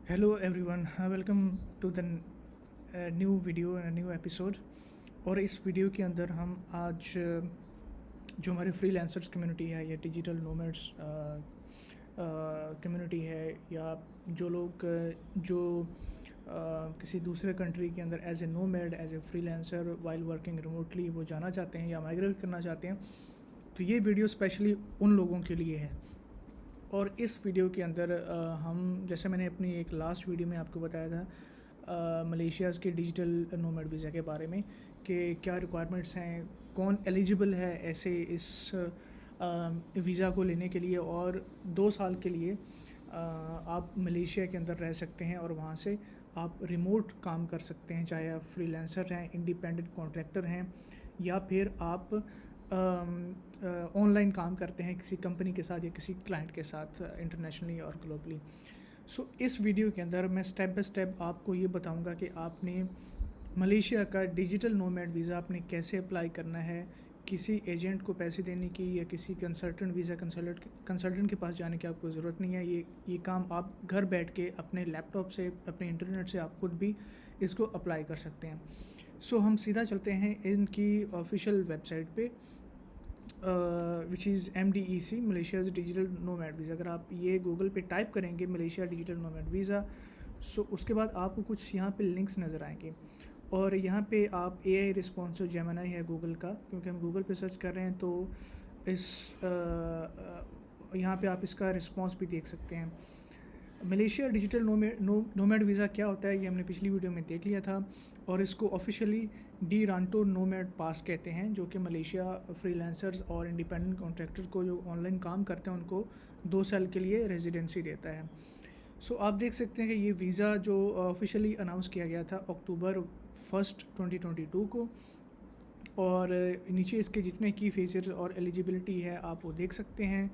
Hello everyone, welcome to the new video new episode. और इस video के अंदर हम आज जो हमारे फ्रीलांसर्स कम्युनिटी है या डिजिटल नोमैड्स कम्युनिटी है, या जो लोग जो किसी दूसरे कंट्री के अंदर as a nomad as a freelancer while working remotely वो जाना चाहते हैं या माइग्रेट करना चाहते हैं, तो ये वीडियो स्पेशली उन लोगों के लिए है। और इस वीडियो के अंदर हम, जैसे मैंने अपनी एक लास्ट वीडियो में आपको बताया था मलेशियाज़ के डिजिटल नोमैड वीज़ा के बारे में कि क्या रिक्वायरमेंट्स हैं, कौन एलिजिबल है ऐसे इस वीज़ा को लेने के लिए, और 2 साल के लिए आप मलेशिया के अंदर रह सकते हैं और वहाँ से आप रिमोट काम कर सकते हैं, चाहे आप फ्रीलांसर हैं, इंडिपेंडेंट कॉन्ट्रैक्टर हैं, या फिर आप ऑनलाइन काम करते हैं किसी कंपनी के साथ या किसी क्लाइंट के साथ इंटरनेशनली और ग्लोबली। सो इस वीडियो के अंदर मैं स्टेप बाय स्टेप आपको ये बताऊंगा कि आपने मलेशिया का डिजिटल नोमैड वीज़ा आपने कैसे अप्लाई करना है, किसी एजेंट को पैसे देने की या किसी कंसल्टेंट वीज़ा कंसल्टेंट के पास जाने की आपको ज़रूरत नहीं है। ये काम आप घर बैठ के अपने लैपटॉप से, अपने इंटरनेट से आप खुद भी इसको अप्लाई कर सकते हैं। सो हम सीधा चलते हैं इनकी ऑफिशियल वेबसाइट पे, which is MDEC, Malaysia's digital nomad visa. अगर आप ये गूगल पे टाइप करेंगे Malaysia digital nomad visa, so उसके बाद आपको कुछ यहाँ पे लिंक्स नज़र आएंगे, और यहाँ पे आप AI रिस्पॉन्स जो जेमिनी है गूगल का, क्योंकि हम गूगल पे सर्च कर रहे हैं, तो इस यहाँ पे आप इसका रिस्पॉन्स भी देख सकते हैं। मलेशिया डिजिटल नोमैड वीज़ा क्या होता है ये हमने पिछली वीडियो में देख लिया था, और इसको ऑफिशियली डी रांटो नोमैड पास कहते हैं, जो कि मलेशिया फ्रीलांसर्स और इंडिपेंडेंट कॉन्ट्रैक्टर्स को जो ऑनलाइन काम करते हैं उनको 2 साल के लिए रेजिडेंसी देता है। सो आप देख सकते हैं कि ये वीज़ा जो ऑफिशियली अनाउंस किया गया था अक्टूबर 1 2022 को, और नीचे इसके जितने की फ़ीचर्स और एलिजिबिलिटी है आप वो देख सकते हैं।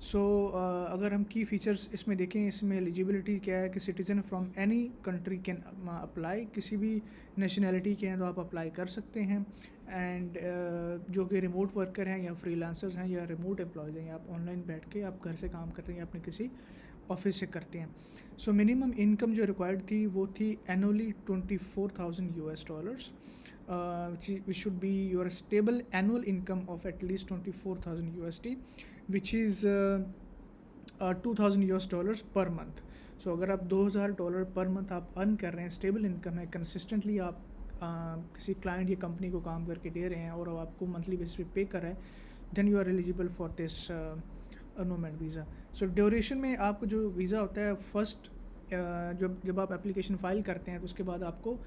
सो अगर हम की फ़ीचर्स इसमें देखें, इसमें एलिजिबिलिटी क्या है कि citizen from any country can apply, किसी भी नेशनैलिटी के हैं तो आप अप्लाई कर सकते हैं। एंड जो कि रिमोट वर्कर हैं या फ्रीलांसर्स हैं या रिमोट एम्प्लॉयज़ हैं, या आप ऑनलाइन बैठ के आप घर से काम करते हैं या अपने किसी ऑफिस से करते हैं। सो मिनिमम इनकम जो रिक्वायर्ड थी वो थी annually $24,000, which should be your stable annual income of at least $24,000, which is $2,000 per month. सो अगर आप $2,000 पर मंथ आप अर्न कर रहे हैं, स्टेबल इनकम है, कंसिस्टेंटली आप किसी क्लाइंट या कंपनी को काम करके दे रहे हैं और वो आपको मंथली बेसिस पे पे कर रहा है, then you are eligible for this nomad visa. So duration में आपको जो वीज़ा होता है, फर्स्ट जब आप एप्लीकेशन फ़ाइल करते हैं तो उसके बाद आपको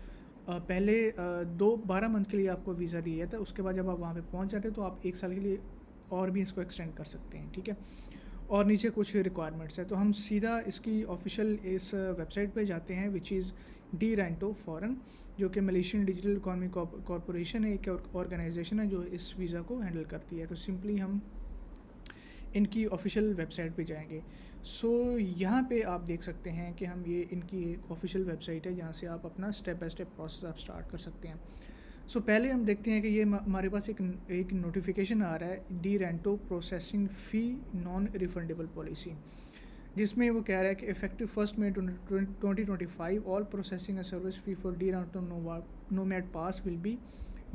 पहले 12 मंथ के लिए आपको वीज़ा दिया जाता है। उसके बाद जब आप वहाँ पे पहुँच जाते हैं तो आप 1 साल के लिए और भी इसको एक्सटेंड कर सकते हैं, ठीक है। और नीचे कुछ रिक्वायरमेंट्स है, तो हम सीधा इसकी ऑफिशियल इस वेबसाइट पे जाते हैं, विच इज़ डी रांटो फॉरेन, जो कि मलेशियन डिजिटल इकोनॉमी कॉरपोरेशन है, एक ऑर्गेनाइजेशन है जो इस वीज़ा को हैंडल करती है। तो सिंपली हम इनकी ऑफिशियल वेबसाइट पे जाएंगे। सो यहाँ पे आप देख सकते हैं कि हम ये इनकी एक ऑफिशियल वेबसाइट है जहाँ से आप अपना स्टेप बाय स्टेप प्रोसेस आप स्टार्ट कर सकते हैं। सो पहले हम देखते हैं कि ये हमारे पास एक नोटिफिकेशन आ रहा है, DE Rantau processing fee non refundable policy, जिसमें वो कह रहा है कि effective 1 May 2025 all processing service fee for DE Rantau nomad pass will be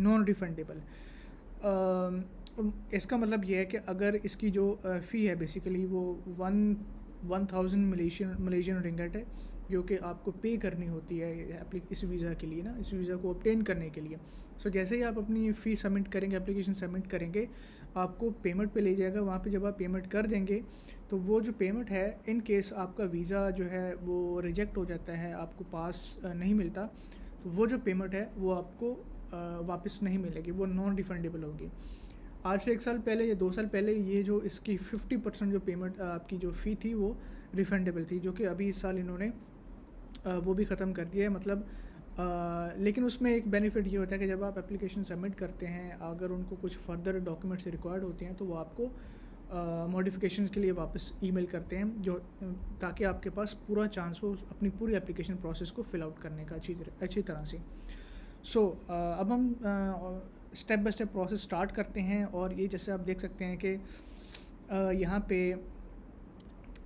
non refundable. इसका मतलब ये है कि अगर इसकी जो फ़ी है बेसिकली वो 1000 मलेशियन रिंगट है, जो कि आपको पे करनी होती है इस वीज़ा के लिए ना, इस वीज़ा को ऑब्टेन करने के लिए। सो जैसे ही आप अपनी फ़ी सबमिट करेंगे, एप्लीकेशन सबमिट करेंगे, आपको पेमेंट पे ले जाएगा। वहाँ पे जब आप पेमेंट कर देंगे तो वो जो पेमेंट है, इन केस आपका वीज़ा जो है वो रिजेक्ट हो जाता है, आपको पास नहीं मिलता, तो वो जो पेमेंट है वो आपको वापस नहीं मिलेगी, वो नॉन रिफंडेबल होगी। आज से 1 साल पहले या 2 साल पहले ये जो इसकी 50% जो पेमेंट आपकी जो फ़ी थी वो रिफंडेबल थी, जो कि अभी इस साल इन्होंने वो भी ख़त्म कर दिया है। मतलब लेकिन उसमें एक बेनिफिट ये होता है कि जब आप एप्लीकेशन सबमिट करते हैं, अगर उनको कुछ फर्दर डॉक्यूमेंट्स रिक्वायर्ड होते हैं तो वो आपको मॉडिफिकेशन के लिए वापस ईमेल करते हैं, जो ताकि आपके पास पूरा चांस हो अपनी पूरी एप्लीकेशन प्रोसेस को फिल आउट करने का अच्छी तरह से। सो अब हम step by step process start करते हैं। और ये जैसे आप देख सकते हैं कि यहाँ पे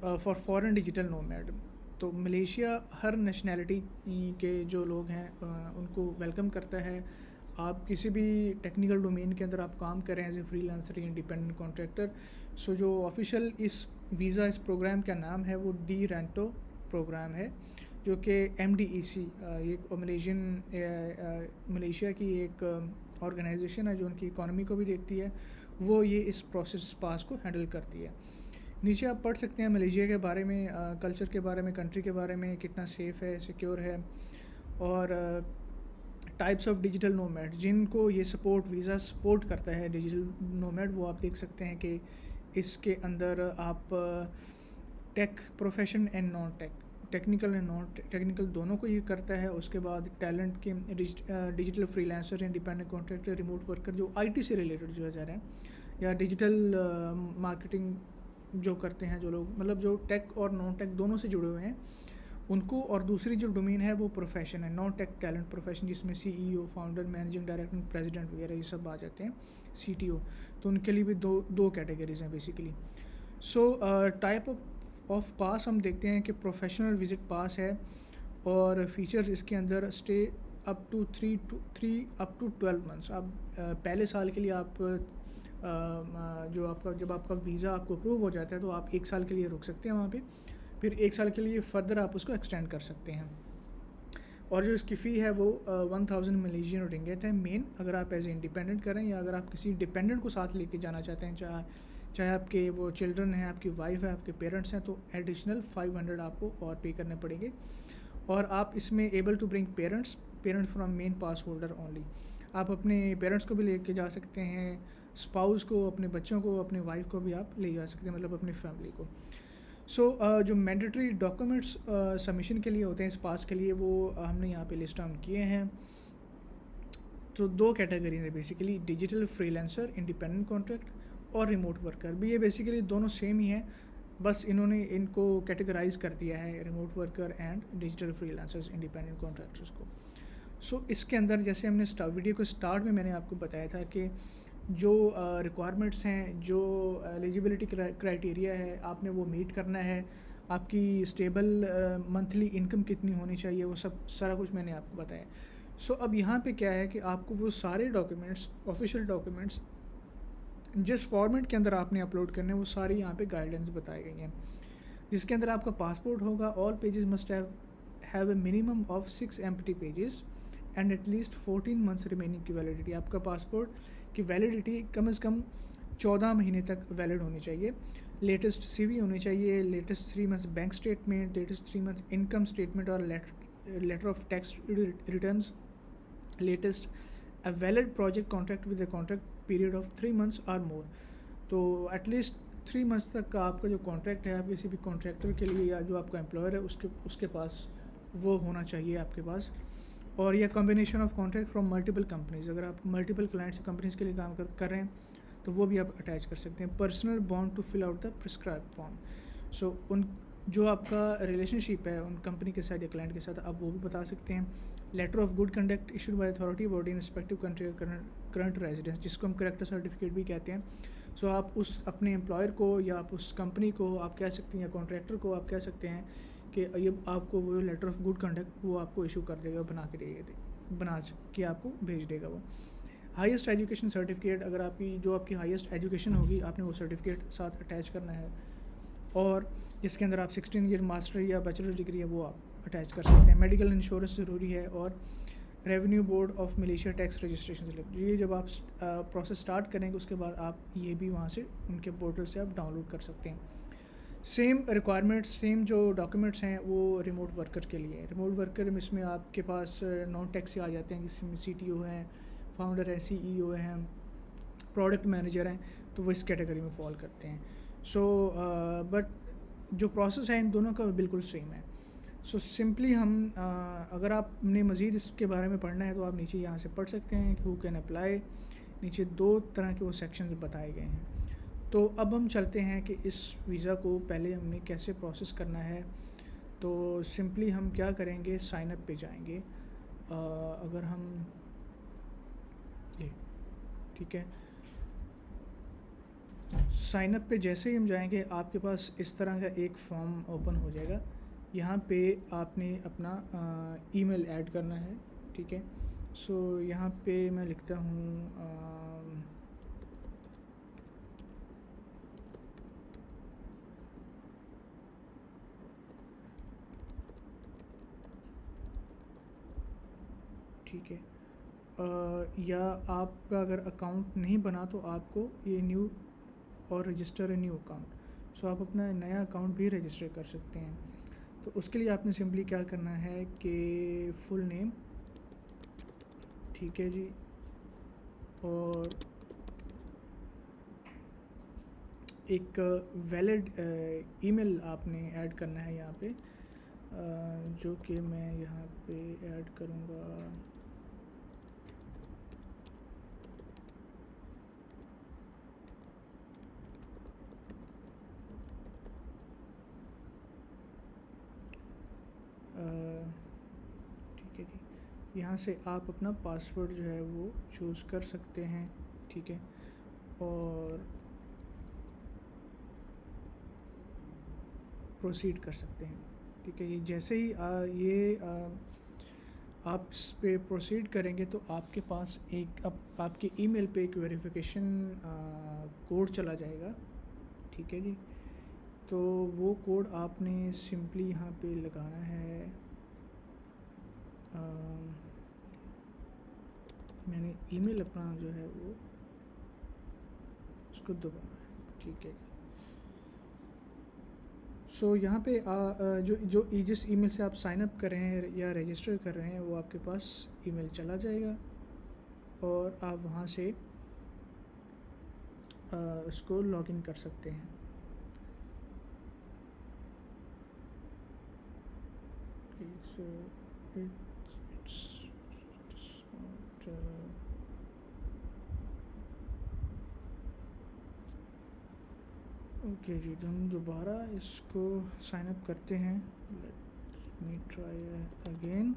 फॉर फॉरेन डिजिटल नोमैड तो मलेशिया हर नेशनैलिटी के जो लोग हैं उनको वेलकम करता है। आप किसी भी टेक्निकल डोमेन के अंदर आप काम कर रहे हैं एज ए फ्रीलांसर या इंडिपेंडेंट कॉन्ट्रैक्टर, सो जो ऑफिशियल इस वीज़ा इस प्रोग्राम का नाम है वो डी रेंटो प्रोग्राम है, जो कि MDEC एक मलेशिया की एक ऑर्गेनाइजेशन है जो उनकी इकॉनमी को भी देखती है, वो ये इस प्रोसेस पास को हैंडल करती है। नीचे आप पढ़ सकते हैं मलेशिया के बारे में, कल्चर के बारे में, कंट्री के बारे में, कितना सेफ़ है, सिक्योर है, और टाइप्स ऑफ डिजिटल नोमैड जिनको ये सपोर्ट वीज़ा सपोर्ट करता है डिजिटल नोमैड, वो आप देख सकते हैं कि इसके अंदर आप tech profession and non tech, technical and non technical दोनों को ये करता है। उसके बाद टैलेंट के digital freelancer, independent contractor, remote worker जो IT से रिलेटेड जो जा रहे हैं, या डिजिटल मार्केटिंग जो करते हैं जो लोग, मतलब जो टेक और नॉन टेक दोनों से जुड़े हुए हैं उनको। और दूसरी जो डोमेन है वो प्रोफेशन है, नॉन टेक टैलेंट प्रोफेशन, जिसमें CEO, founder, managing director, president वगैरह ये सब आ जाते हैं, CTO। तो उनके लिए भी दो कैटेगरीज हैं बेसिकली। सो टाइप ऑफ पास हम देखते हैं कि प्रोफेशनल विजिट पास है, और फीचर्स इसके अंदर स्टे अप टू 12 मंथ्स। आप पहले साल के लिए आप जो आपका जब आपका वीज़ा आपको अप्रूव हो जाता है तो आप 1 साल के लिए रुक सकते हैं वहाँ पे, फिर 1 साल के लिए फर्दर आप उसको एक्सटेंड कर सकते हैं। और जो इसकी फ़ी है वो 1000 मलेशियन रिंगिट है मेन, अगर आप एज ए इंडिपेंडेंट करें, या अगर आप किसी डिपेंडेंट को साथ लेके जाना चाहते हैं, चाहे आपके वो चिल्ड्रन हैं, आपकी वाइफ है, आपके पेरेंट्स हैं, तो एडिशनल 500 आपको और पे करने पड़ेंगे। और आप इसमें able to bring parents from main pass holder only. आप अपने पेरेंट्स को भी लेके जा सकते हैं, स्पाउस को, अपने बच्चों को, अपने वाइफ को भी आप ले जा सकते हैं, मतलब अपनी फैमिली को। सो जो मैंडेटरी डॉक्यूमेंट्स सबमिशन के लिए होते हैं इस पास के लिए, वो हमने यहाँ पे लिस्ट डाउन किए हैं। तो 2 कैटेगरी हैं basically, digital freelancer, independent contract, और रिमोट वर्कर भी। ये बेसिकली दोनों सेम ही हैं, बस इन्होंने इनको कैटेगराइज कर दिया है, remote worker and digital freelancers, independent contractors को। सो इसके अंदर जैसे हमने वीडियो को स्टार्ट में मैंने आपको बताया था कि जो रिक्वायरमेंट्स हैं, जो एलिजिबिलिटी क्राइटेरिया है, आपने वो मीट करना है। आपकी स्टेबल मंथली इनकम कितनी होनी चाहिए, वो सब सारा कुछ मैंने आपको बताया। सो अब यहाँ पे क्या है कि आपको वो सारे डॉक्यूमेंट्स, ऑफिशियल डॉक्यूमेंट्स जिस फॉर्मेट के अंदर आपने अपलोड करने हैं, वो सारी यहाँ पे गाइडलाइंस बताई गई हैं। जिसके अंदर आपका पासपोर्ट होगा, all pages must have a minimum of 6 empty pages and at least 14 months remaining की वैलिडिटी। आपका पासपोर्ट की वैलिडिटी कम से कम 14 महीने तक वैलिड होनी चाहिए। लेटेस्ट CV होनी चाहिए, latest 3 months bank statement, latest 3 months income statement और letter of tax returns, latest a valid project contract with a contract period of 3 months or more। तो एटलीस्ट 3 मंथ्स तक का आपका जो कॉन्ट्रैक्ट है, आप किसी भी कॉन्ट्रैक्टर के लिए या जो आपका एम्प्लॉयर है उसके पास वो होना चाहिए आपके पास। और यह combination of contract from multiple companies, अगर आप मल्टीपल क्लाइंट्स कंपनीज़ के लिए काम कर रहे हैं तो वो भी आप अटैच कर सकते हैं। Personal bond to fill out the prescribe form. So उन जो आपका रिलेशनशिप है उन कंपनी के साथ या क्लाइंट के साथ, आप वो भी बता सकते हैं। Letter of good conduct issued by authority body in respective country current residence, जिसको हम करेक्टर सर्टिफिकेट भी कहते हैं। सो आप उस अपने एम्प्लॉयर को या आप उस कंपनी को आप कह सकते हैं, या कॉन्ट्रैक्टर को आप कह सकते हैं कि ये आपको वो लेटर ऑफ गुड कंडक्ट वो आपको इशू कर देगा, बना के आपको भेज देगा वो। हाईएस्ट एजुकेशन सर्टिफिकेट, अगर आपकी हाईएस्ट एजुकेशन होगी, आपने वो सर्टिफिकेट साथ अटैच करना है। और जिसके अंदर आप 16 ईयर मास्टर या बैचलर डिग्री है वो आप अटैच कर सकते हैं। मेडिकल इंश्योरेंस ज़रूरी है, और revenue board of Malaysia tax registration slip, ये जब आप प्रोसेस स्टार्ट करेंगे उसके बाद आप ये भी वहाँ से उनके पोर्टल से आप डाउनलोड कर सकते हैं। सेम रिक्वायरमेंट्स, सेम जो डॉक्यूमेंट्स हैं वो रिमोट वर्कर के लिए। रिमोट वर्कर में इसमें आपके पास नॉन टैक्स से आ जाते हैं, जिसमें CTO हैं, फाउंडर हैं, CEO हैं, प्रोडक्ट मैनेजर हैं, तो वो इस कैटेगरी में फॉल करते हैं। सो बट जो प्रोसेस है इन दोनों का बिल्कुल सेम है। सो सिंपली हम अगर आपने मज़ीद इसके बारे में पढ़ना है तो आप नीचे यहाँ से पढ़ सकते हैं कि हु कैन अप्लाई। नीचे 2 तरह के वो सेक्शंस बताए गए हैं। तो अब हम चलते हैं कि इस वीज़ा को पहले हमने कैसे प्रोसेस करना है। तो सिंपली हम क्या करेंगे, साइन अप पे जाएंगे। अगर हम ये ठीक है, साइन अप पे जैसे ही हम जाएंगे आपके पास इस तरह का एक फॉर्म ओपन हो जाएगा। यहाँ पे आपने अपना ईमेल ऐड करना है, ठीक है। सो यहाँ पे मैं लिखता हूँ ठीक है। या आपका अगर अकाउंट नहीं बना तो आपको ये न्यू और रजिस्टर ए न्यू अकाउंट, सो आप अपना नया अकाउंट भी रजिस्टर कर सकते हैं। तो उसके लिए आपने सिंपली क्या करना है कि फुल नेम, ठीक है जी, और एक वैलिड ईमेल आपने ऐड करना है यहाँ पे, जो कि मैं यहाँ पे ऐड करूँगा ठीक है जी। यहाँ से आप अपना पासवर्ड जो है वो चूज़ कर सकते हैं, ठीक है। और प्रोसीड कर सकते हैं, ठीक है। ये जैसे ही आप इस पे प्रोसीड करेंगे तो आपके पास एक आपके ईमेल पे एक वेरिफिकेशन कोड चला जाएगा, ठीक है जी। तो वो कोड आपने सिंपली यहाँ पे लगाना है। मैंने ईमेल अपना जो है वो उसको दोबारा, ठीक है। सो यहाँ पे जो जिस ईमेल से आप साइन अप कर रहे हैं या रजिस्टर कर रहे हैं वो आपके पास ईमेल चला जाएगा और आप वहाँ से इसको लॉगिन कर सकते हैं। सो इट्स नॉट ओके जी। तो हम दोबारा इसको साइन अप करते हैं। Let me try again.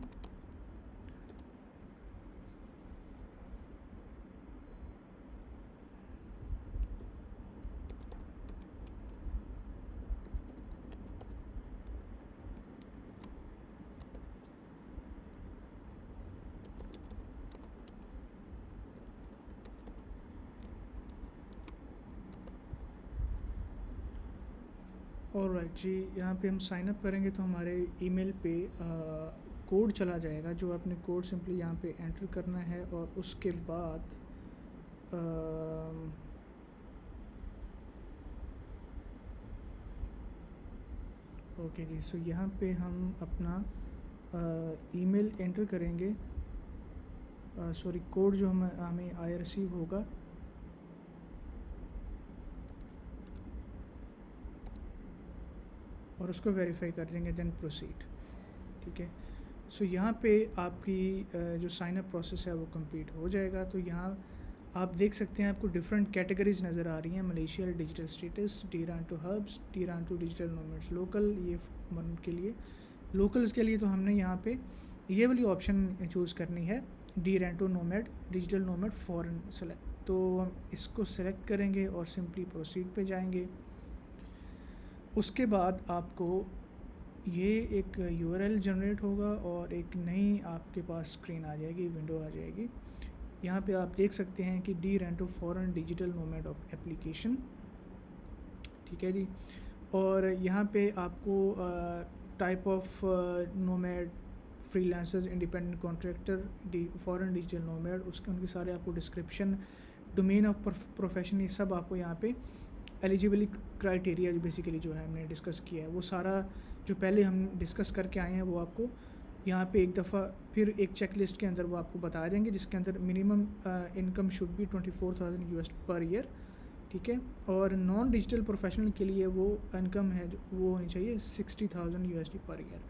Alright जी, यहाँ पे हम साइन अप करेंगे तो हमारे ईमेल पे कोड चला जाएगा, जो आपने कोड सिंपली यहाँ पे एंटर करना है। और उसके बाद ओके जी। सो यहाँ पे हम अपना ईमेल एंटर करेंगे, सॉरी कोड जो हमें आया रिसीव होगा, और उसको वेरीफाई कर देंगे, देन प्रोसीड, ठीक है। सो यहाँ पे आपकी जो साइन अप प्रोसेस है वो कंप्लीट हो जाएगा। तो यहाँ आप देख सकते हैं आपको डिफरेंट कैटेगरीज नज़र आ रही हैं। Malaysia digital status, DE Rantau hubs, DE Rantau digital nomads local, ये के लिए लोकल्स के लिए तो हमने यहाँ पे ये वाली ऑप्शन चूज़ करनी है, DE Rantau nomad digital nomad foreign select. तो हम इसको सेलेक्ट करेंगे और सिंपली प्रोसीड पे जाएंगे। उसके बाद आपको ये एक यूआरएल जनरेट होगा और एक नई आपके पास स्क्रीन आ जाएगी, विंडो आ जाएगी। यहाँ पे आप देख सकते हैं कि टीरांटो फॉरेन डिजिटल नोमैड एप्लीकेशन, ठीक है जी। और यहाँ पे आपको type of nomad, freelancers, independent contractor, foreign digital nomad, उसके उनके सारे आपको डिस्क्रिप्शन, डोमेन ऑफ प्रोफेशन, ये सब आपको यहाँ पे एलिजिबिलिटी क्राइटेरिया जो बेसिकली जो है हमने डिस्कस किया है, वो सारा जो पहले हम डिस्कस करके आए हैं वो आपको यहाँ पे एक दफ़ा फिर एक चेक लिस्ट के अंदर वो आपको बता देंगे, जिसके अंदर minimum income should be 24,000 US per year, ठीक है। और नॉन डिजिटल प्रोफेशनल के लिए वो इनकम है जो वो होनी चाहिए 60,000 यूएसडी पर ईयर।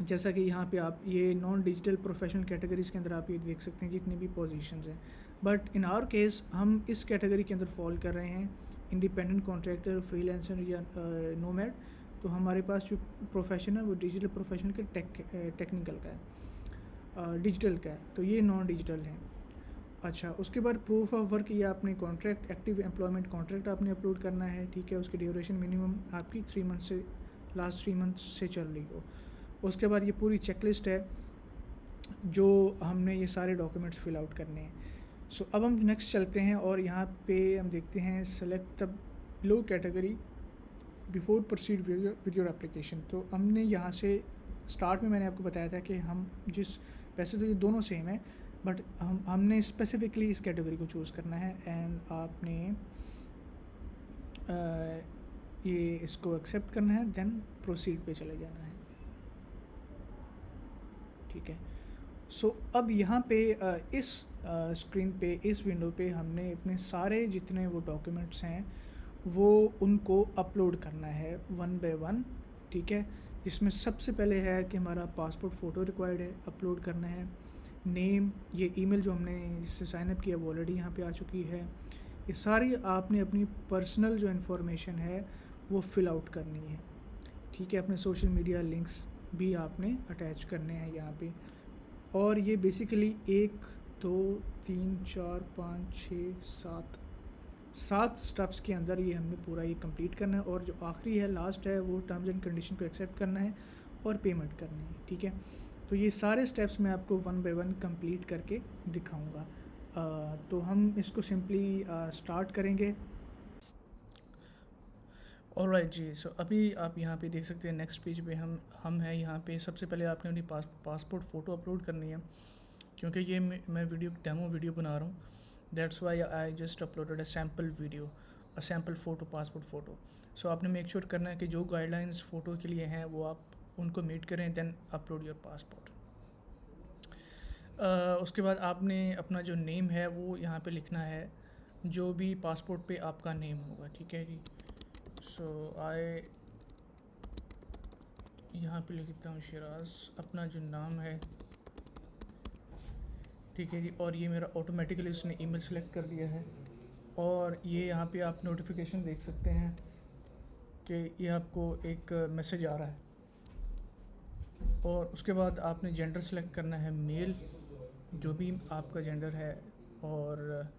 जैसा कि यहाँ पे आप ये नॉन डिजिटल प्रोफेशनल कैटेगरीज़ के अंदर आप ये देख सकते हैं जितनी भी पोजीशंस हैं। बट इन आवर केस हम इस कैटेगरी के अंदर फॉल कर रहे हैं, इंडिपेंडेंट कॉन्ट्रैक्टर, फ्रीलांसर या नोमैड। तो हमारे पास जो प्रोफेशन है वो डिजिटल प्रोफेशन के टेक्निकल का है, डिजिटल का है, तो ये नॉन डिजिटल है। अच्छा, उसके बाद प्रूफ ऑफ वर्क, ये आपने कॉन्ट्रैक्ट, एक्टिव एम्प्लॉयमेंट कॉन्ट्रैक्ट आपने अपलोड करना है, ठीक है। उसकी ड्यूरेशन मिनिमम आपकी 3 मंथ से लास्ट 3 मंथ से चल रही हो। उसके बाद ये पूरी चेकलिस्ट है जो हमने ये सारे डॉक्यूमेंट्स फिल आउट करने हैं। सो अब हम नेक्स्ट चलते हैं और यहाँ पे हम देखते हैं select the low category before proceed with your application. तो हमने यहाँ से स्टार्ट में मैंने आपको बताया था कि हम जिस, वैसे तो ये दोनों सेम है बट हमने स्पेसिफिकली इस कैटेगरी को चूज़ करना है एंड आपने ये इसको एक्सेप्ट करना है, देन प्रोसीड पे चले जाना है। ठीक है। सो अब यहाँ पे इस स्क्रीन पे, इस विंडो पे हमने अपने सारे जितने वो डॉक्यूमेंट्स हैं वो उनको अपलोड करना है वन बाय वन। ठीक है। जिसमें सबसे पहले है कि हमारा पासपोर्ट फ़ोटो रिक्वायर्ड है, अपलोड करना है। नेम, ये ईमेल जो हमने इससे साइन अप किया वो ऑलरेडी यहाँ पे आ चुकी है। ये सारी आपने अपनी पर्सनल जो इन्फॉर्मेशन है वो फिल आउट करनी है। ठीक है। अपने सोशल मीडिया लिंक्स भी आपने अटैच करने हैं यहाँ पे। और ये बेसिकली 1 2 3 4 5 6 7 स्टेप्स के अंदर ये हमने पूरा ये कंप्लीट करना है। और जो आखिरी है, लास्ट है, वो टर्म्स एंड कंडीशन को एक्सेप्ट करना है और पेमेंट करनी है। ठीक है। तो ये सारे स्टेप्स मैं आपको वन बाय वन कंप्लीट करके दिखाऊंगा। तो हम इसको सिंपली स्टार्ट करेंगे। ऑलराइट जी। सो अभी आप यहाँ पे देख सकते हैं नेक्स्ट पेज पे हम हैं। यहाँ पे सबसे पहले आपने अपनी पासपोर्ट फ़ोटो अपलोड करनी है। क्योंकि ये मैं वीडियो डेमो वीडियो बना रहा हूँ, that's why I just uploaded a sample video, a sample photo, passport photo. So आपने मेक श्योर करना है कि जो गाइडलाइंस फ़ोटो के लिए हैं वो आप उनको मीट करें, देन अपलोड योर पासपोर्ट। उसके बाद आपने अपना जो नेम है वो यहाँ पे लिखना है, जो भी पासपोर्ट पे आपका नेम होगा। ठीक है जी। सो आई यहाँ पे लिखता हूँ शिराज, अपना जो नाम है। ठीक है जी। और ये मेरा ऑटोमेटिकली उसने ईमेल सेलेक्ट कर दिया है। और ये यहाँ पे आप नोटिफिकेशन देख सकते हैं कि ये आपको एक मैसेज आ रहा है। और उसके बाद आपने जेंडर सेलेक्ट करना है मेल, जो भी आपका जेंडर है। और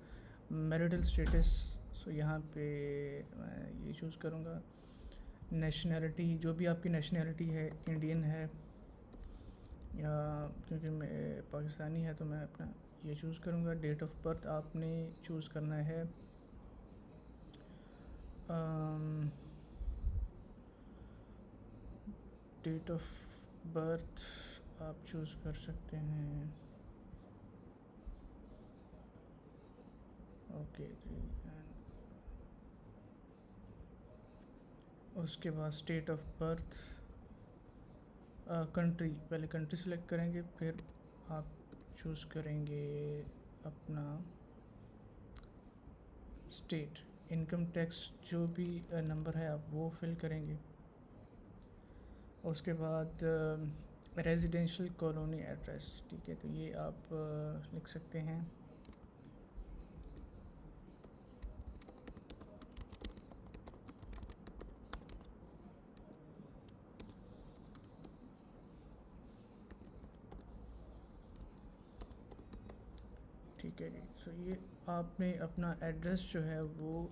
मैरिटल स्टेटस, सो यहाँ पे मैं ये चूज़ करूँगा। नेशनैलिटी, जो भी आपकी नेशनैलिटी है, इंडियन है या क्योंकि मैं पाकिस्तानी है तो मैं अपना ये चूज़ करूँगा। डेट ऑफ बर्थ आपने चूज़ करना है डेट ऑफ बर्थ आप चूज़ कर सकते हैं। ओके जी। उसके बाद स्टेट ऑफ बर्थ, कंट्री, पहले कंट्री सेलेक्ट करेंगे, फिर आप चूज़ करेंगे अपना स्टेट। इनकम टैक्स जो भी नंबर है आप वो फिल करेंगे। उसके बाद रेजिडेंशियल कॉलोनी एड्रेस। ठीक है। तो ये आप लिख सकते हैं। ठीक है जी। सो ये आपने अपना एड्रेस जो है वो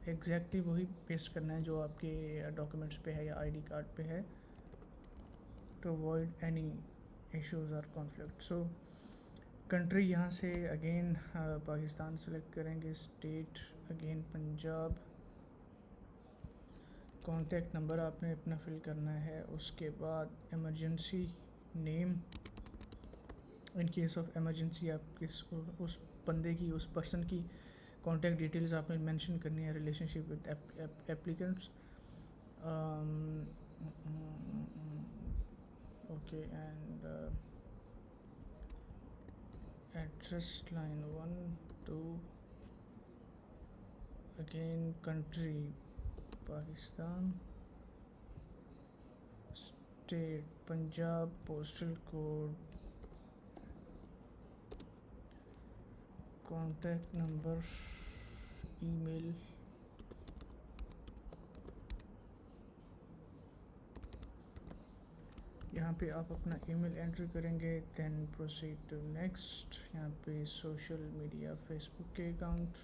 एग्जैक्टली वही पेस्ट करना है जो आपके डॉक्यूमेंट्स पे है या आईडी कार्ड पे है, टू अवॉइड एनी इश्यूज और कॉन्फ्लिक्ट। सो कंट्री यहाँ से अगेन पाकिस्तान सेलेक्ट करेंगे। State again Punjab. Contact number आपने अपना फिल करना है। उसके बाद emergency name, in case of emergency आप किस उस बंदे की, उस पर्सन की कॉन्टैक्ट डिटेल्स आपने मेंशन करनी है। Relationship with applicants. Okay. And address line 1 2, again country Pakistan, state Punjab, postal code, contact number, email. यहाँ पे आप अपना ईमेल एंटर करेंगे, देन प्रोसीड टू नेक्स्ट। यहाँ पे सोशल मीडिया, फेसबुक के अकाउंट,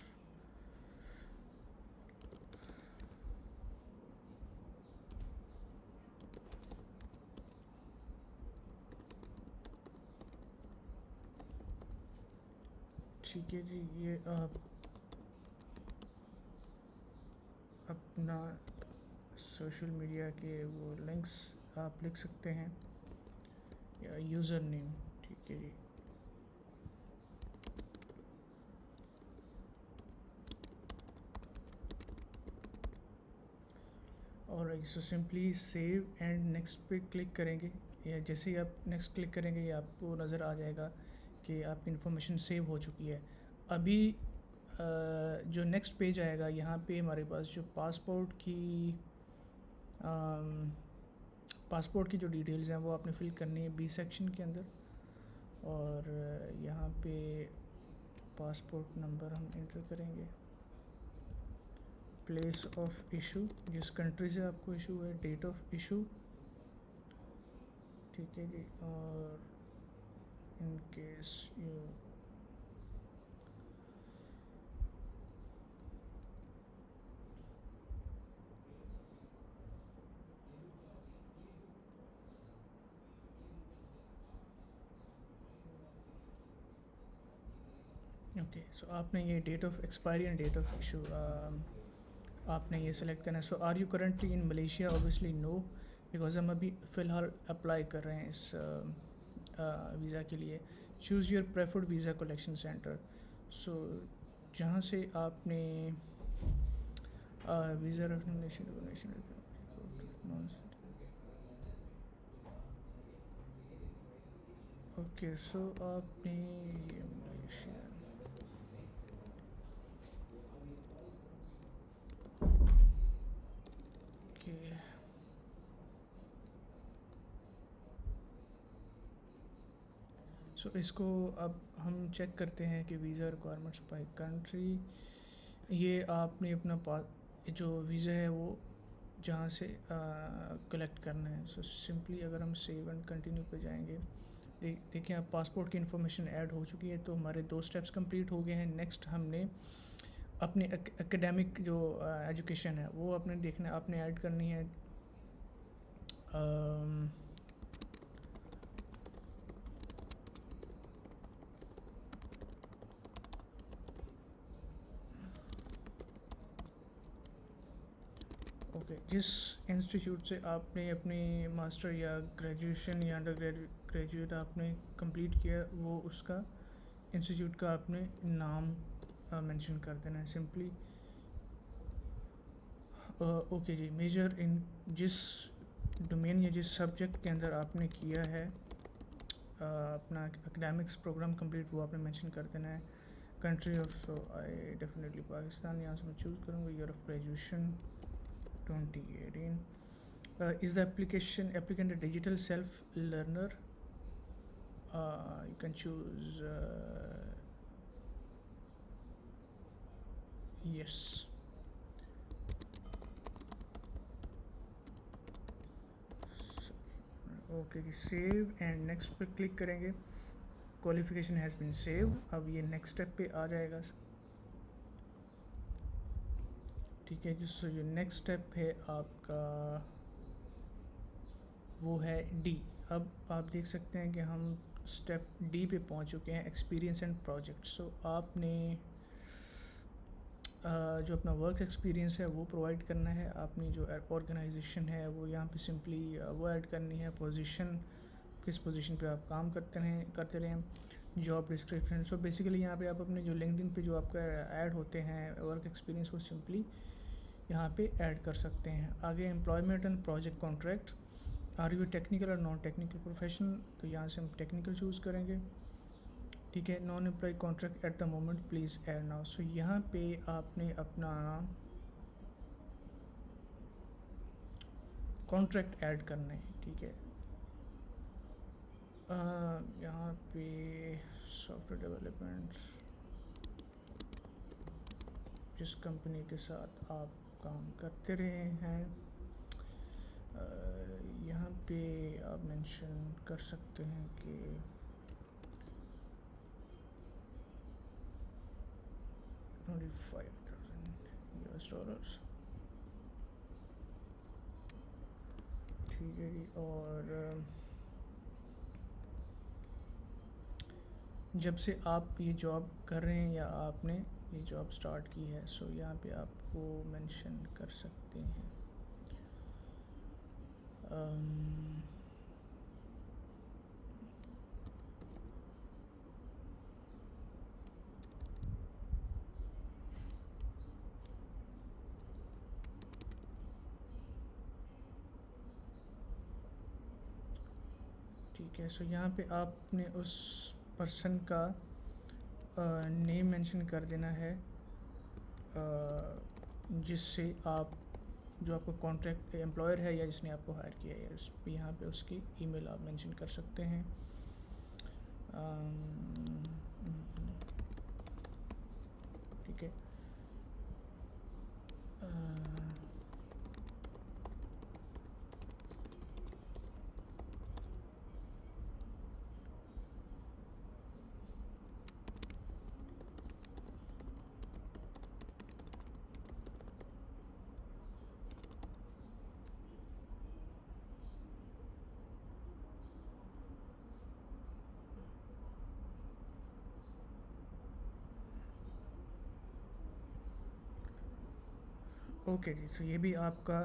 ठीक है जी, ये आप अपना सोशल मीडिया के वो लिंक्स आप लिख सकते हैं या यूज़र नेम। ठीक है जी, और so simply save and next पे क्लिक करेंगे, या जैसे ही आप नेक्स्ट क्लिक करेंगे ये आपको नज़र आ जाएगा कि आपकी इन्फॉर्मेशन सेव हो चुकी है। अभी जो नेक्स्ट पेज आएगा यहाँ पे हमारे पास जो पासपोर्ट की जो डिटेल्स हैं वो आपने फिल करनी है बी सेक्शन के अंदर, और यहाँ पे पासपोर्ट नंबर हम इंटर करेंगे, प्लेस ऑफ इशू जिस कंट्री से आपको इशू है, डेट ऑफ इशू। ठीक है जी, और in case you okay, so आपने ये date of expiry and date of issue आपने ये सेलेक्ट करना है। So are you currently in Malaysia? Obviously no, because हम अभी फ़िलहाल अप्लाई कर रहे हैं इस वीज़ा के लिए। Choose your preferred visa collection centre. So जहाँ से आपने वीज़ा रेकमेंडेशन ओके, सो आपने ये मलेशिया के सो इसको अब हम चेक करते हैं कि वीज़ा रिक्वायरमेंट्स बाय कंट्री। ये आपने अपना जो वीज़ा है वो जहाँ से कलेक्ट करना है। सो सिंपली अगर हम सेव एंड कंटिन्यू पे जाएंगे, देखिए आप पासपोर्ट की इन्फॉर्मेशन ऐड हो चुकी है, तो हमारे 2 स्टेप्स कंप्लीट हो गए हैं। नेक्स्ट हमने अपने एकेडमिक जो एजुकेशन है वो अपने देखना, आपने ऐड करनी है। ओके, जिस इंस्टीट्यूट से आपने अपनी मास्टर या ग्रेजुएशन या अंडर ग्रेजुएट आपने कंप्लीट किया, वो उसका इंस्टीट्यूट का आपने नाम मेंशन कर देना है simply. Okay ji, measure in जिस डोमेन या जिस सब्जेक्ट के अंदर आपने किया है अपना एकेडमिक्स प्रोग्राम कंप्लीट, वो आपने मेंशन कर देना है। Country of, so I definitely Pakistan यहाँ से मैं चूज़ करूँगा। Year of graduation 2018। Is the applicant a digital self learner? You can choose yes. Okay जी, सेव एंड नेक्स्ट पे क्लिक करेंगे। Qualification has been save. अब ये नेक्स्ट स्टेप पे आ जाएगा। ठीक है जी, सो ये नेक्स्ट स्टेप है आपका, वो है डी। अब आप देख सकते हैं कि हम स्टेप डी पे पहुंच चुके हैं, एक्सपीरियंस एंड प्रोजेक्ट। सो आपने जो अपना वर्क एक्सपीरियंस है वो प्रोवाइड करना है। अपनी जो ऑर्गेनाइजेशन है वो यहाँ पे सिंपली वो ऐड करनी है। पोजीशन, किस पोजीशन पे आप काम करते रहें। जॉब डिस्क्रिप्शन, सो बेसिकली यहाँ पे आप अपने जो लिंक्डइन पे जो आपका ऐड होते हैं वर्क एक्सपीरियंस, वो सिंपली यहाँ पे ऐड कर सकते हैं। आगे employment and project contract, are you technical और नॉन टेक्निकल प्रोफेशन, तो यहाँ से हम टेक्निकल चूज़ करेंगे। ठीक है, non employ contract at the moment please add now. So यहाँ पे आपने अपना कॉन्ट्रैक्ट ऐड करना है। ठीक है, यहाँ पे सॉफ्टवेयर डेवलपमेंट, जिस कंपनी के साथ आप काम करते रहे हैं, यहाँ पे आप मेंशन कर सकते हैं कि $25,000। ठीक है जी, और जब से आप ये जॉब कर रहे हैं या आपने ये जॉब स्टार्ट की है, सो यहाँ पे आपको मेंशन कर सकते हैं। ठीक है, सो यहाँ पे आपने उस पर्सन का नेम मेंशन कर देना है, जिससे आप, जो आपका कॉन्ट्रैक्ट एम्प्लॉयर है या जिसने आपको हायर किया है, इस पे यहाँ पे उसकी ईमेल आप मेंशन कर सकते हैं। ठीक है, ओके जी। तो ये भी आपका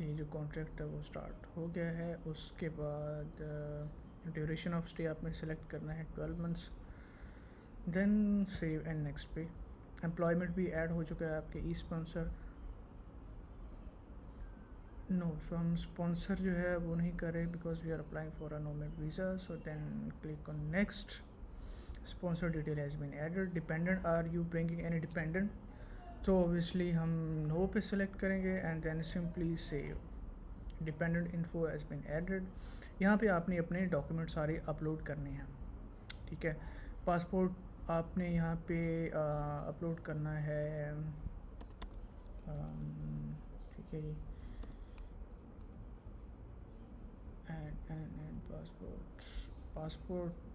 ये जो कॉन्ट्रैक्ट है वो स्टार्ट हो गया है। उसके बाद ड्यूरेशन ऑफ स्टे आपने सेलेक्ट करना है 12 months, then save and next पे। एम्प्लॉयमेंट भी ऐड हो चुका है आपके ई स्पॉन्सर। नो, सो हम स्पॉन्सर जो है वो नहीं कर रहे because we are applying for a nomad visa. So then click on next. Sponsor detail has been added. Dependent, are you bringing any dependent? तो ऑब्वियसली हम नो पे सेलेक्ट करेंगे and then simply save. Dependent info has been added. यहाँ पे आपने अपने document सारे upload करने हैं। ठीक है, पासपोर्ट आपने यहाँ पे अपलोड करना है। ठीक है जी, एंड पासपोर्ट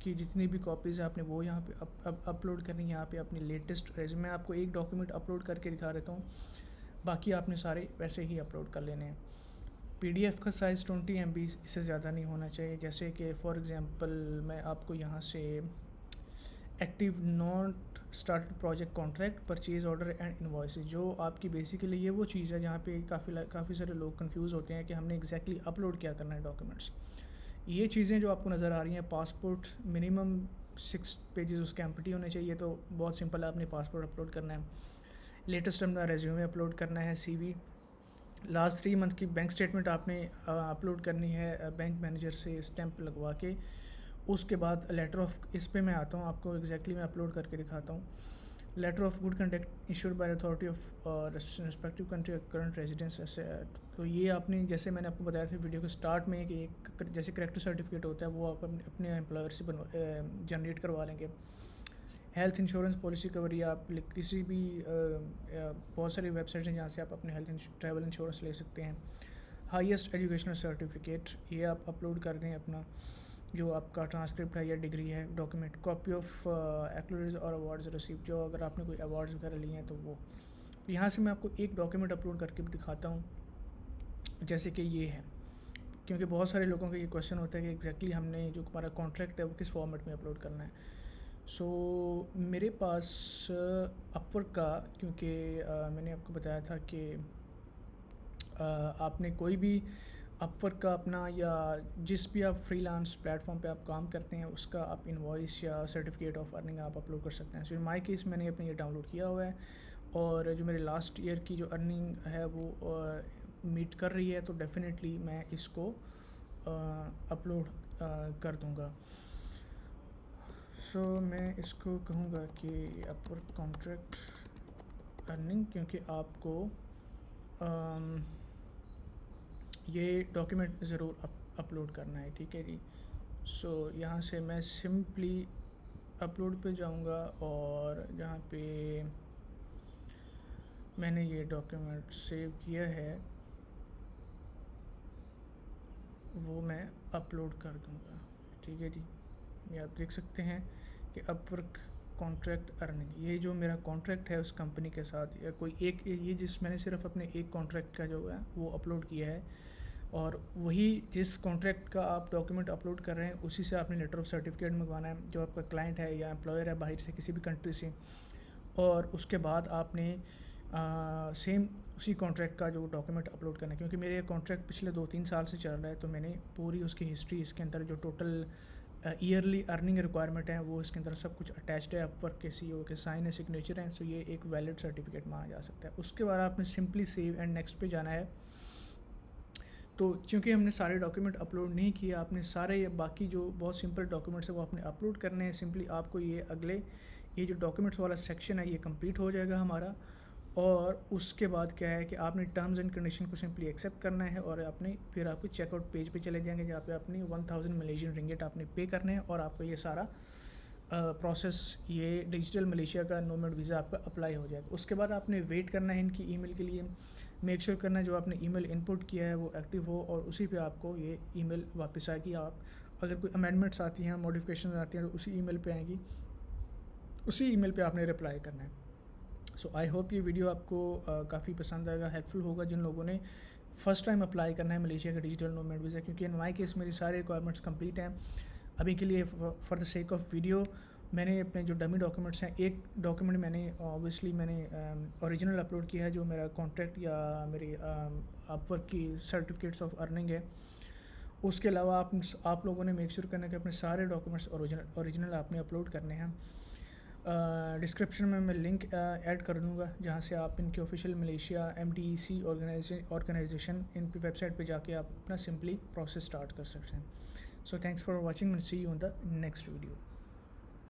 की जितनी भी कॉपीज़ हैं आपने वो यहाँ पे अपलोड करनी है। यहाँ पे अपनी लेटेस्ट रेज़्यूमे, मैं आपको एक डॉक्यूमेंट अपलोड करके दिखा देता हूँ, बाकी आपने सारे वैसे ही अपलोड कर लेने हैं। पीडीएफ का साइज़ 20 MB, इससे ज़्यादा नहीं होना चाहिए। जैसे कि फॉर एग्ज़ाम्पल मैं आपको यहाँ से active not started project contract purchase order and invoices, जो आपकी बेसिकली ये वो चीज़ है जहाँ पे काफ़ी सारे लोग कंफ्यूज होते हैं कि हमने एग्जैक्टली अपलोड क्या करना है डॉक्यूमेंट्स। ये चीज़ें जो आपको नज़र आ रही हैं, पासपोर्ट मिनिमम 6 पेजेस उसके एम्प्टी होने चाहिए, तो बहुत सिंपल है, आपने पासपोर्ट अपलोड करना है। लेटेस्ट अपना रेज्यूमे अपलोड करना है, CV। लास्ट 3 मंथ की बैंक स्टेटमेंट आपने अपलोड करनी है बैंक मैनेजर से स्टैंप लगवा के। उसके बाद लेटर ऑफ, इस पे मैं आता हूँ, आपको एग्जैक्टली मैं अपलोड करके दिखाता हूँ। Letter of good conduct issued by authority of respective country current residence ऐसे। तो ये आपने, जैसे मैंने आपको बताया था वीडियो के स्टार्ट में कि एक जैसे करेक्टर सर्टिफिकेट होता है वो आप अपने एम्प्लॉयर से जनरेट करवा लेंगे। हेल्थ इंश्योरेंस पॉलिसी कवर, या आप किसी भी बहुत सारी वेबसाइट्स हैं जहाँ से आप अपने ट्रैवल इंश्योरेंस ले सकते हैं। हाईएस्ट एजुकेशनल सर्टिफिकेट, ये आप अपलोड कर दें अपना, जो आपका ट्रांसक्रिप्ट है या डिग्री है, डॉक्यूमेंट। कॉपी ऑफ एक्लरीज और अवार्ड्स रिसीव, जो अगर आपने कोई अवार्ड्स वगैरह लिए हैं तो वो। तो यहाँ से मैं आपको एक डॉक्यूमेंट अपलोड करके भी दिखाता हूँ, जैसे कि ये है, क्योंकि बहुत सारे लोगों का ये क्वेश्चन होता है कि एग्जैक्टली हमने जो हमारा कॉन्ट्रैक्ट है वो किस फॉर्मेट में अपलोड करना है। सो मेरे पास अपवर्क का, क्योंकि मैंने आपको बताया था कि आपने कोई भी अपवर्क का अपना, या जिस भी आप फ्रीलांस प्लेटफॉर्म पे आप काम करते हैं उसका आप इनवॉइस या सर्टिफिकेट ऑफ अर्निंग आप अपलोड कर सकते हैं। सो इन माई केस मैंने अपने ये डाउनलोड किया हुआ है, और जो मेरे लास्ट ईयर की जो अर्निंग है वो मीट कर रही है, तो डेफिनेटली मैं इसको अपलोड कर दूँगा। सो मैं इसको कहूँगा कि अपवर्क कॉन्ट्रैक्ट अर्निंग, क्योंकि आपको ये डॉक्यूमेंट ज़रूर अपलोड करना है। ठीक है जी। सो यहाँ से मैं सिंपली अपलोड पे जाऊँगा, और जहाँ पे मैंने ये डॉक्यूमेंट सेव किया है वो मैं अपलोड कर दूँगा। ठीक है जी, ये आप देख सकते हैं कि अपवर्क कॉन्ट्रैक्ट अर्निंग, ये जो मेरा कॉन्ट्रैक्ट है उस कंपनी के साथ, या कोई एक, ये जिस मैंने सिर्फ अपने एक कॉन्ट्रैक्ट का जो है वो अपलोड किया है। और वही जिस कॉन्ट्रैक्ट का आप डॉक्यूमेंट अपलोड कर रहे हैं उसी से आपने लेटर ऑफ सर्टिफिकेट मंगवाना है, जो आपका क्लाइंट है या एम्प्लॉयर है बाहर से किसी भी कंट्री से। और उसके बाद आपने सेम उसी कॉन्ट्रैक्ट का जो डॉक्यूमेंट अपलोड करना है, क्योंकि मेरे कॉन्ट्रैक्ट पिछले 2-3 साल से चल रहा है, तो मैंने पूरी उसकी हिस्ट्री, इसके अंदर जो टोटल ईयरली अर्निंग रिक्वायरमेंट है वो इसके अंदर सब कुछ अटैच्ड है, अपवर्क के CEO के साइन है, सिग्नेचर हैं, सो ये एक वैलिड सर्टिफिकेट माना जा सकता है। उसके बाद आपने सिंपली सेव एंड नेक्स्ट पे जाना है। तो चूँकि हमने सारे डॉक्यूमेंट अपलोड नहीं किए, आपने सारे ये बाकी जो बहुत सिंपल डॉक्यूमेंट्स है वो आपने अपलोड करने हैं। सिंपली आपको ये जो डॉक्यूमेंट्स वाला सेक्शन है ये कंप्लीट हो जाएगा हमारा, और उसके बाद क्या है कि आपने टर्म्स एंड कंडीशन को सिंपली एक्सेप्ट करना है, और आपने फिर आपके चेकआउट पेज पे चले जाएंगे जहाँ पे आपने 1000 मलेशियन रिंगिट आपने पे करने हैं, और आपका ये सारा प्रोसेस, ये डिजिटल मलेशिया का नोमैड वीज़ा आपका अप्लाई हो जाएगा। उसके बाद आपने वेट करना है इनकी ईमेल के लिए। मेक श्योर करना है जो आपने ईमेल इनपुट किया है वो एक्टिव हो, और उसी पे आपको ये ईमेल वापस आएगी। आप अगर कोई अमेंडमेंट्स आती हैं, मॉडिफिकेशन आती हैं, तो उसी ईमेल पे आएंगी, उसी ईमेल पे आपने रिप्लाई करना है। सो आई होप ये वीडियो आपको काफ़ी पसंद आएगा, हेल्पफुल होगा जिन लोगों ने फ़र्स्ट टाइम अप्लाई करना है मलेशिया का डिजिटल नोमैड वीज़ा, क्योंकि इन माई केस मेरी सारे रिक्वायरमेंट्स कंप्लीट हैं अभी के लिए। For the sake of video मैंने अपने जो डमी डॉक्यूमेंट्स हैं, एक डॉक्यूमेंट मैंने ऑब्वियसली मैंने ओरिजिनल अपलोड किया है जो मेरा कॉन्ट्रैक्ट या मेरी अपवर्क की सर्टिफिकेट्स ऑफ अर्निंग है। उसके अलावा आप लोगों ने मेक श्योर करना है कि अपने सारे डॉक्यूमेंट्स ओरिजिनल आपने अपलोड करने हैं। डिस्क्रिप्शन में मैं लिंक ऐड कर दूँगा जहाँ से आप इनके ऑफिशियल मलेशिया MDEC ऑर्गेनाइजेशन इन वेबसाइट पे जाके आप अपना सिंपली प्रोसेस स्टार्ट कर सकते हैं। So thanks for watching and see you in the next video.